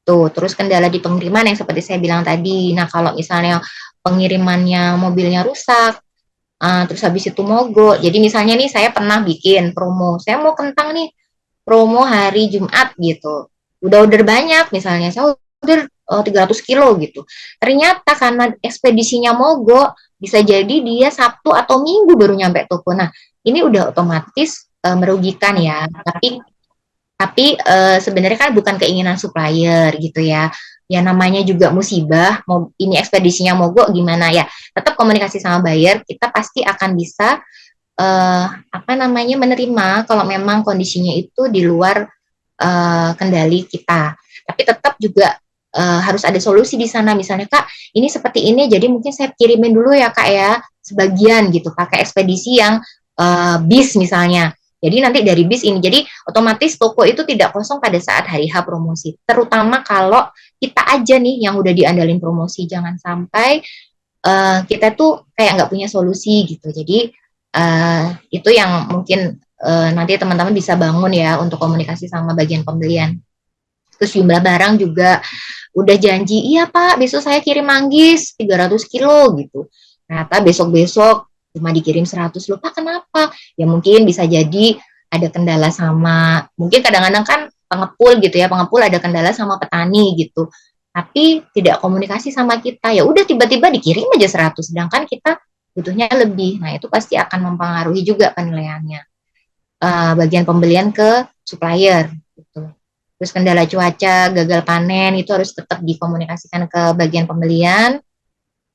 S2: Tuh, terus kendala di pengiriman yang seperti saya bilang tadi. Nah, kalau misalnya pengirimannya mobilnya rusak, terus habis itu mogok. Jadi misalnya nih saya pernah bikin promo, saya mau kentang nih, promo hari Jumat gitu. Udah order banyak misalnya, saya order 300 kilo gitu. Ternyata karena ekspedisinya mogok, bisa jadi dia Sabtu atau Minggu baru nyampe toko. Nah, ini udah otomatis merugikan ya. Tapi sebenarnya kan bukan keinginan supplier gitu ya. Ya namanya juga musibah, mau ini ekspedisinya mogok gimana ya. Tetap komunikasi sama buyer, kita pasti akan bisa apa namanya menerima kalau memang kondisinya itu di luar kendali kita. Tapi tetap juga harus ada solusi di sana. Misalnya Kak, ini seperti ini, jadi mungkin saya kirimin dulu ya Kak ya, sebagian gitu, pakai ekspedisi yang bis misalnya. Jadi nanti dari bis ini, jadi otomatis toko itu tidak kosong pada saat hari H promosi. Terutama kalau kita aja nih yang udah diandalin promosi, jangan sampai kita tuh kayak nggak punya solusi gitu. Jadi itu yang mungkin nanti teman-teman bisa bangun ya untuk komunikasi sama bagian pembelian. Terus jumlah barang juga udah janji, iya Pak, besok saya kirim manggis 300 kilo gitu. Ternyata besok-besok cuma dikirim 100 loh, Pak kenapa? Ya mungkin bisa jadi ada kendala sama, mungkin kadang-kadang kan pengepul gitu ya, pengepul ada kendala sama petani gitu. Tapi tidak komunikasi sama kita, ya udah tiba-tiba dikirim aja 100, sedangkan kita butuhnya lebih. Nah, itu pasti akan mempengaruhi juga penilaiannya. Bagian pembelian ke supplier gitu. Terus kendala cuaca, gagal panen itu harus tetap dikomunikasikan ke bagian pembelian.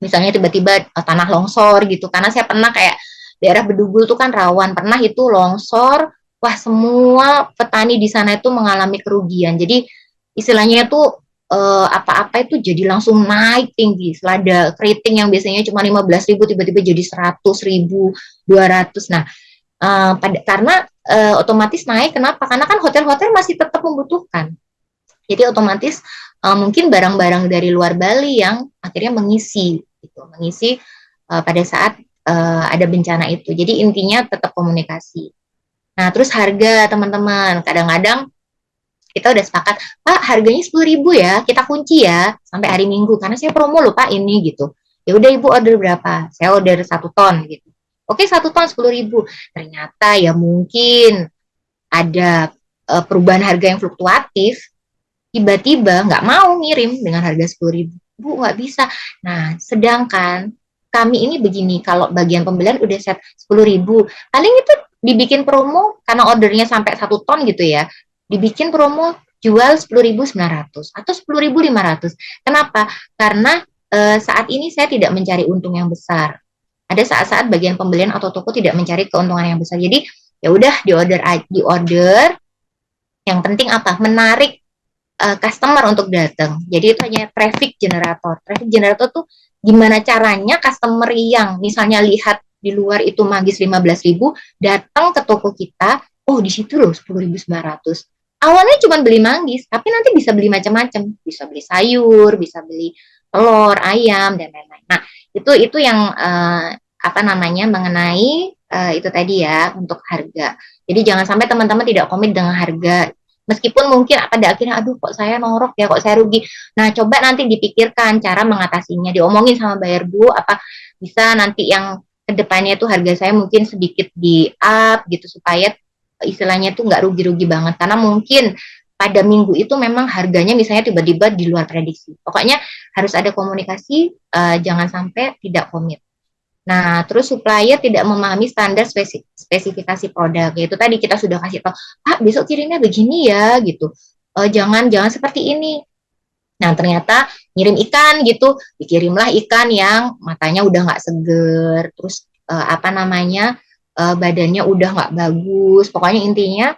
S2: Misalnya tiba-tiba tanah longsor gitu. Karena saya pernah kayak daerah Bedugul tuh kan rawan, pernah itu longsor, wah semua petani di sana itu mengalami kerugian. Jadi istilahnya itu apa-apa itu jadi langsung naik tinggi. Selada keriting yang biasanya cuma 15.000 tiba-tiba jadi 100.000, 200. Nah, karena otomatis naik, kenapa? Karena kan hotel-hotel masih tetap membutuhkan. Jadi otomatis mungkin barang-barang dari luar Bali yang akhirnya mengisi, gitu, mengisi pada saat ada bencana itu. Jadi intinya tetap komunikasi. Nah, terus harga teman-teman, kadang-kadang kita udah sepakat, Pak harganya 10.000 ya, kita kunci ya sampai hari Minggu karena saya promo loh Pak ini gitu. Ya udah Ibu order berapa? Saya order 1 ton gitu. Oke 1 ton 10.000. Ternyata ya mungkin ada perubahan harga yang fluktuatif, tiba-tiba nggak mau ngirim dengan harga 10.000. Bu nggak bisa. Nah sedangkan kami ini begini, kalau bagian pembelian udah set 10.000, paling itu dibikin promo karena ordernya sampai 1 ton gitu ya, dibikin promo jual 10.900 atau 10.500. Kenapa? Karena saat ini saya tidak mencari untung yang besar. Ada saat-saat bagian pembelian atau toko tidak mencari keuntungan yang besar. Jadi ya udah di order. Yang penting apa? Menarik customer untuk datang. Jadi itu hanya traffic generator. Traffic generator tuh gimana caranya customer yang misalnya lihat di luar itu manggis 15.000 datang ke toko kita, oh di situ loh 10.900. Awalnya cuma beli manggis, tapi nanti bisa beli macam-macam, bisa beli sayur, bisa beli telur, ayam dan lain-lain. Nah, itu yang apa namanya mengenai itu tadi ya untuk harga. Jadi jangan sampai teman-teman tidak komit dengan harga. Meskipun mungkin pada akhirnya, aduh kok saya norok ya, kok saya rugi. Nah, coba nanti dipikirkan cara mengatasinya, diomongin sama buyer Bu, apa bisa nanti yang kedepannya itu harga saya mungkin sedikit di up gitu, supaya istilahnya tuh nggak rugi-rugi banget. Karena mungkin pada minggu itu memang harganya misalnya tiba-tiba di luar prediksi. Pokoknya harus ada komunikasi, jangan sampai tidak komit. Nah, terus supplier tidak memahami standar spesifikasi produk. Yaitu tadi kita sudah kasih tahu, Pak, besok kirimnya begini ya, gitu. Jangan seperti ini. Nah, ternyata ngirim ikan gitu, dikirimlah ikan yang matanya udah nggak seger, terus apa namanya, badannya udah nggak bagus. Pokoknya intinya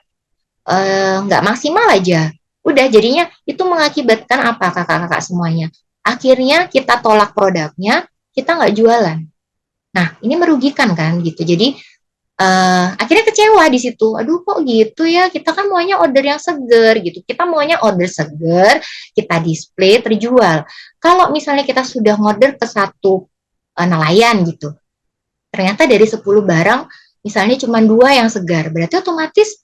S2: nggak maksimal aja. Udah, jadinya itu mengakibatkan apa, kakak-kakak semuanya? Akhirnya kita tolak produknya, kita nggak jualan. Nah, ini merugikan kan gitu. Jadi akhirnya kecewa di situ. Aduh kok gitu ya, kita kan maunya order yang seger gitu. Kita maunya order seger, kita display, terjual. Kalau misalnya kita sudah order ke satu nelayan gitu, ternyata dari 10 barang, misalnya cuma 2 yang segar. Berarti otomatis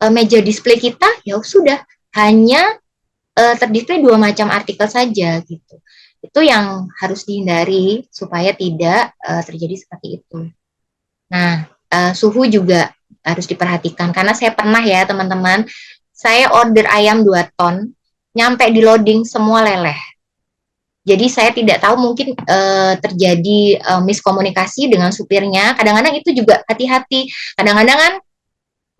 S2: meja display kita ya sudah hanya terdisplay 2 macam artikel saja gitu. Itu yang harus dihindari supaya tidak terjadi seperti itu. Nah, suhu juga harus diperhatikan karena saya pernah ya teman-teman, saya order ayam 2 ton, nyampe di loading semua leleh. Jadi saya tidak tahu, mungkin terjadi miskomunikasi dengan supirnya. Kadang-kadang itu juga hati-hati. Kadang-kadang kan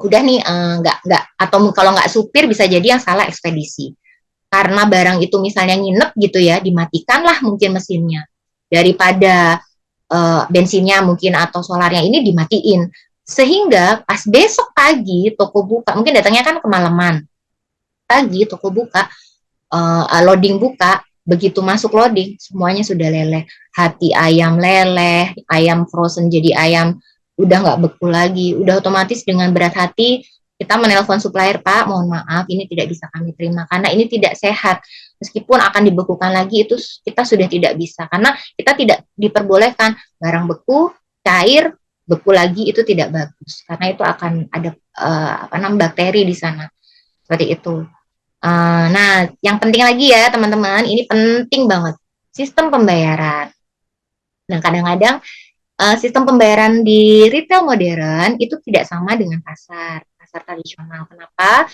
S2: udah nih nggak, atau kalau nggak supir bisa jadi yang salah ekspedisi. Karena barang itu misalnya nginep gitu ya, dimatikanlah mungkin mesinnya. Daripada bensinnya mungkin atau solarnya ini dimatiin. Sehingga pas besok pagi toko buka, mungkin datangnya kan kemalaman. Pagi toko buka, loading buka, begitu masuk loading semuanya sudah leleh. Hati ayam leleh, ayam frozen jadi ayam udah nggak beku lagi. Udah otomatis dengan berat hati kita menelpon supplier, Pak, mohon maaf, ini tidak bisa kami terima karena ini tidak sehat. Meskipun akan dibekukan lagi, itu kita sudah tidak bisa karena kita tidak diperbolehkan barang beku, cair, beku lagi itu tidak bagus karena itu akan ada apa namanya bakteri di sana. Seperti itu. Nah, yang penting lagi ya teman-teman, ini penting banget sistem pembayaran. Nah, kadang-kadang sistem pembayaran di retail modern itu tidak sama dengan pasar tradisional. Kenapa?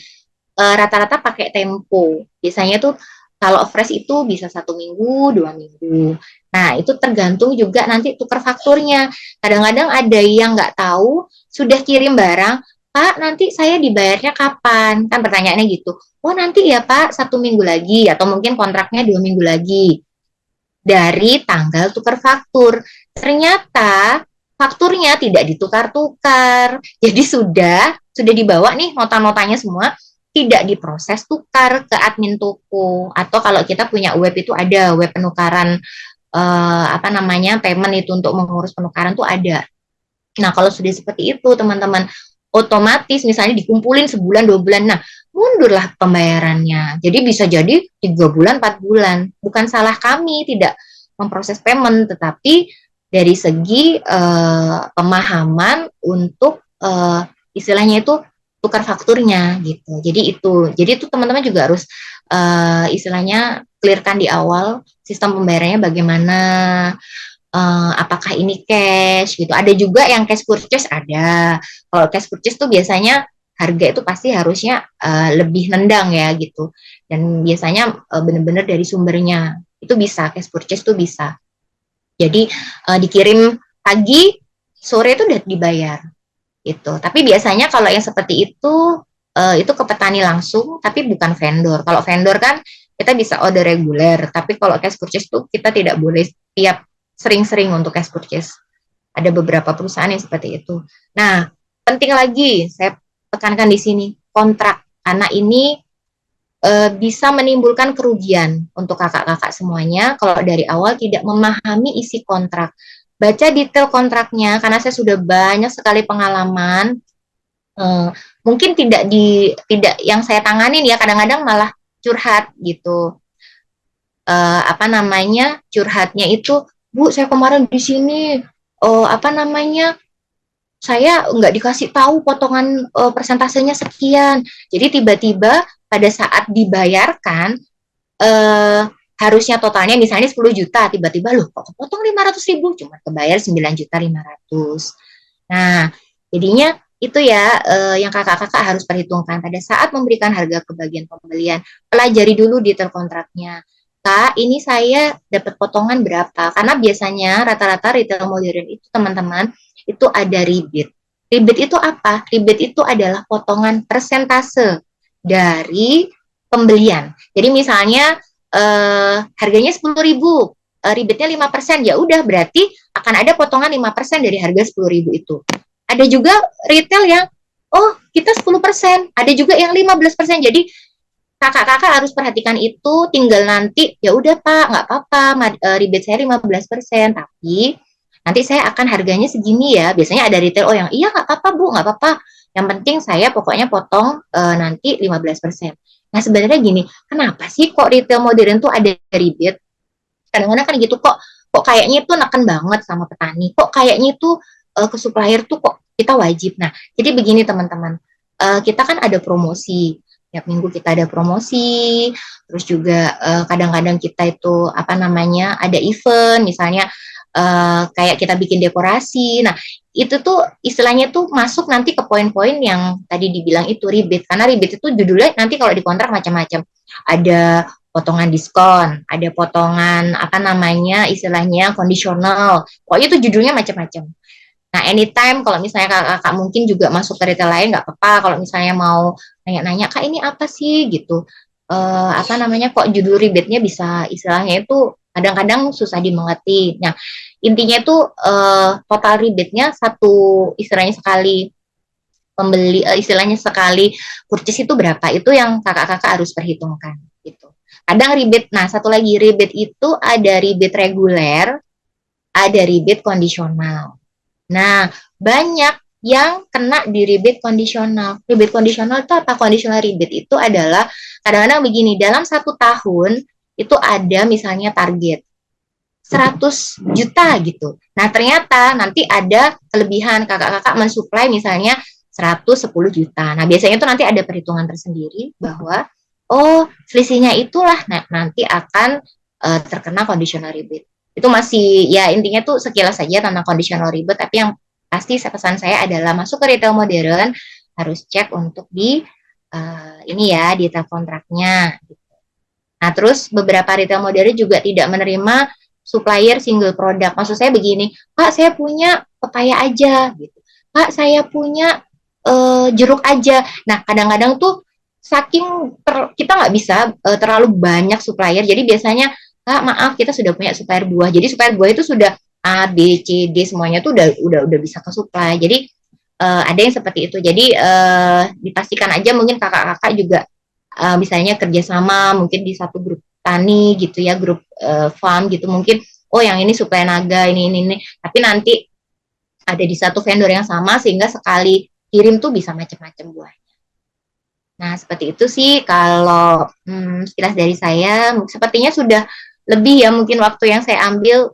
S2: Rata-rata pakai tempo. Biasanya tuh kalau fresh itu bisa 1 minggu, 2 minggu. Nah, itu tergantung juga nanti tukar fakturnya. Kadang-kadang ada yang nggak tahu, sudah kirim barang, Pak, nanti saya dibayarnya kapan? Kan pertanyaannya gitu. Oh, nanti ya Pak, 1 minggu lagi, atau mungkin kontraknya 2 minggu lagi. Dari tanggal tukar faktur. Ternyata fakturnya tidak ditukar-tukar. Jadi sudah dibawa nih nota-notanya semua, tidak diproses tukar ke admin toko. Atau kalau kita punya web itu ada web penukaran payment itu untuk mengurus penukaran tuh ada. Nah, kalau sudah seperti itu, teman-teman, otomatis misalnya dikumpulin sebulan, 2 bulan, nah, mundurlah pembayarannya. Jadi bisa jadi 3 bulan, 4 bulan. Bukan salah kami tidak memproses payment, tetapi dari segi pemahaman untuk istilahnya itu tukar fakturnya gitu. Jadi itu teman-teman juga harus istilahnya clearkan di awal sistem pembayarannya bagaimana, apakah ini cash gitu. Ada juga yang cash purchase ada. Kalau cash purchase tuh biasanya harga itu pasti harusnya lebih nendang ya gitu. Dan biasanya benar-benar dari sumbernya. Itu bisa, cash purchase tuh bisa. Jadi dikirim pagi, sore itu udah dibayar gitu. Tapi biasanya kalau yang seperti itu ke petani langsung, tapi bukan vendor. Kalau vendor kan kita bisa order reguler, tapi kalau cash purchase tuh kita tidak boleh tiap sering-sering untuk cash purchase. Ada beberapa perusahaan yang seperti itu. Nah, penting lagi saya tekankan di sini, kontrak. Karena ini bisa menimbulkan kerugian untuk kakak-kakak semuanya kalau dari awal tidak memahami isi kontrak. Baca detail kontraknya, karena saya sudah banyak sekali pengalaman. Mungkin tidak yang saya tanganin ya, kadang-kadang malah curhat gitu. Curhatnya itu, Bu, saya kemarin di sini saya nggak dikasih tahu potongan persentasenya sekian. Jadi tiba-tiba pada saat dibayarkan harusnya totalnya misalnya 10 juta, tiba-tiba loh kok kepotong 500.000, cuma kebayar 9.500.000. Nah, jadinya itu ya yang kakak-kakak harus perhitungkan pada saat memberikan harga ke bagian pembelian. Pelajari dulu detail kontraknya. Kak, ini saya dapat potongan berapa? Karena biasanya rata-rata retail modern itu teman-teman itu ada rebate. Rebate itu apa? Rebate itu adalah potongan persentase dari pembelian. Jadi misalnya harganya 10.000, rebate-nya 5%, ya udah berarti akan ada potongan 5% dari harga 10.000 itu. Ada juga retail yang kita 10%, ada juga yang 15%. Jadi kakak-kakak harus perhatikan itu, tinggal nanti ya udah Pak, nggak apa-apa, rebate saya 15%, tapi nanti saya akan harganya segini ya. Biasanya ada retail yang iya nggak apa-apa Bu, nggak apa-apa. Yang penting saya pokoknya potong nanti 15%. Nah sebenarnya gini, kenapa sih kok retail modern tuh ada rebate? Kadang-kadang kan gitu kok kayaknya itu neken banget sama petani, kok kayaknya itu ke supplier tuh kok kita wajib. Nah jadi begini teman-teman, kita kan ada promosi. Tiap minggu kita ada promosi, terus juga kadang-kadang kita itu ada event, misalnya kayak kita bikin dekorasi. Nah, itu tuh istilahnya tuh masuk nanti ke poin-poin yang tadi dibilang itu rebate. Karena rebate itu judulnya nanti kalau di kontrak macam-macam. Ada potongan diskon, ada potongan istilahnya kondisional. Pokoknya itu judulnya macam-macam. Nah, anytime kalau misalnya kakak mungkin juga masuk ke retail lain, nggak apa-apa. Kalau misalnya mau nanya-nanya, Kak ini apa sih gitu. Kok judul rebate-nya bisa istilahnya itu kadang-kadang susah dimengerti. Nah, intinya itu total rebate-nya istilahnya sekali pembeli, istilahnya sekali purchase itu berapa, itu yang kakak-kakak harus perhitungkan gitu. Kadang rebate, nah satu lagi rebate itu ada rebate reguler, ada rebate kondisional. Nah, banyak yang kena di rebate kondisional. Rebate kondisional itu apa? Conditional rebate itu adalah kadang-kadang begini, dalam 1 tahun itu ada misalnya target 100 juta gitu. Nah, ternyata nanti ada kelebihan, kakak-kakak mensuplai misalnya 110 juta. Nah, biasanya itu nanti ada perhitungan tersendiri bahwa selisihnya itulah nanti akan terkena conditional rebate. Itu masih ya intinya tuh sekilas saja tentang conditional rebate, tapi yang pasti pesan saya adalah masuk ke retail modern harus cek untuk di detail kontraknya. Nah, terus beberapa retail modern juga tidak menerima supplier single product. Maksud saya begini, Pak saya punya pepaya aja gitu. Pak saya punya jeruk aja. Nah, kadang-kadang tuh saking kita nggak bisa terlalu banyak supplier. Jadi biasanya, Kak maaf kita sudah punya supplier buah. Jadi supplier buah itu sudah A, B, C, D semuanya tuh udah bisa ke supply. Jadi ada yang seperti itu. Jadi dipastikan aja mungkin kakak-kakak juga misalnya kerjasama mungkin di satu grup tani gitu ya, grup farm gitu mungkin. Oh yang ini suplai naga ini. Tapi nanti ada di satu vendor yang sama sehingga sekali kirim tuh bisa macam-macam buah. Nah, seperti itu sih kalau sekilas dari saya. Sepertinya sudah lebih ya mungkin waktu yang saya ambil.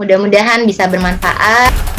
S2: Mudah-mudahan bisa bermanfaat.